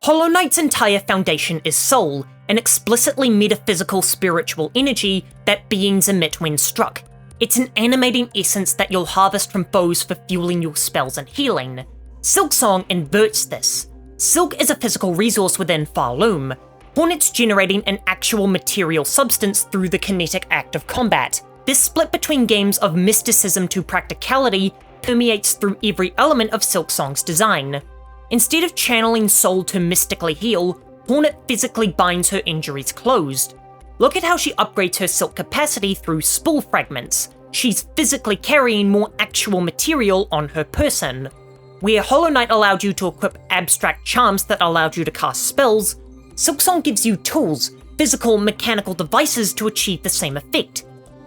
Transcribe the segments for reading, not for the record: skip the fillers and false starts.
Hollow Knight's entire foundation is soul, an explicitly metaphysical spiritual energy that beings emit when struck. It's an animating essence that you'll harvest from foes for fueling your spells and healing. Silksong inverts this. Silk is a physical resource within Farloom. Hornets generating an actual material substance through the kinetic act of combat. This split between games of mysticism to practicality permeates through every element of Silksong's design. Instead of channeling soul to mystically heal, Hornet physically binds her injuries closed. Look at how she upgrades her silk capacity through spool fragments. She's physically carrying more actual material on her person. Where Hollow Knight allowed you to equip abstract charms that allowed you to cast spells, Silksong gives you tools, physical, mechanical devices to achieve the same effect.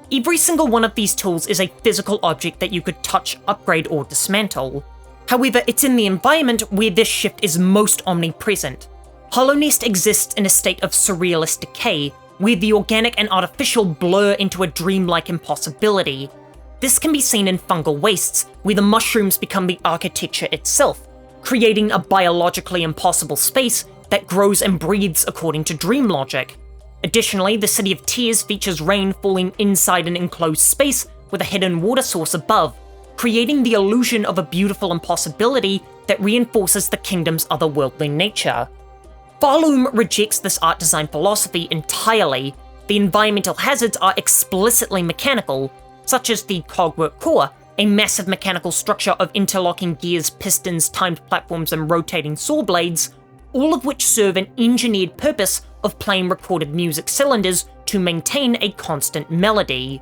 Every single one of these tools is a physical object that you could touch, upgrade, or dismantle. However, it's in the environment where this shift is most omnipresent. Hollow Nest exists in a state of surrealist decay, where the organic and artificial blur into a dreamlike impossibility. This can be seen in fungal wastes, where the mushrooms become the architecture itself, creating a biologically impossible space that grows and breathes according to dream logic. Additionally, the City of Tears features rain falling inside an enclosed space with a hidden water source above, creating the illusion of a beautiful impossibility that reinforces the kingdom's otherworldly nature. Farloom rejects this art design philosophy entirely. The environmental hazards are explicitly mechanical, such as the Cogwork Core, a massive mechanical structure of interlocking gears, pistons, timed platforms, and rotating saw blades, all of which serve an engineered purpose of playing recorded music cylinders to maintain a constant melody.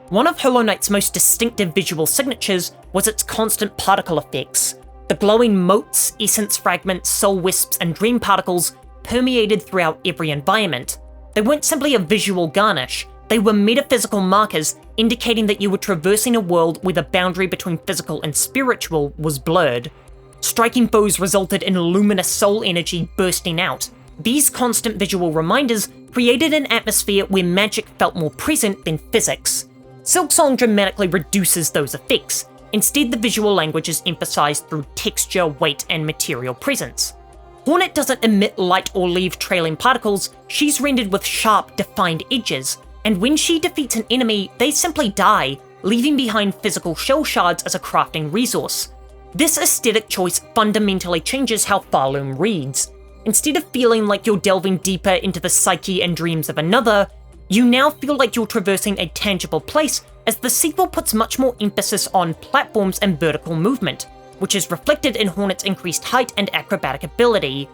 One of Hollow Knight's most distinctive visual signatures was its constant particle effects. The glowing motes, essence fragments, soul wisps, and dream particles permeated throughout every environment. They weren't simply a visual garnish, they were metaphysical markers indicating that you were traversing a world where the boundary between physical and spiritual was blurred. Striking foes resulted in luminous soul energy bursting out. These constant visual reminders created an atmosphere where magic felt more present than physics. Silksong dramatically reduces those effects. Instead, the visual language is emphasized through texture, weight, and material presence. Hornet doesn't emit light or leave trailing particles, she's rendered with sharp, defined edges, and when she defeats an enemy, they simply die, leaving behind physical shell shards as a crafting resource. This aesthetic choice fundamentally changes how Farloom reads. Instead of feeling like you're delving deeper into the psyche and dreams of another, you now feel like you're traversing a tangible place, as the sequel puts much more emphasis on platforms and vertical movement, which is reflected in Hornet's increased height and acrobatic ability.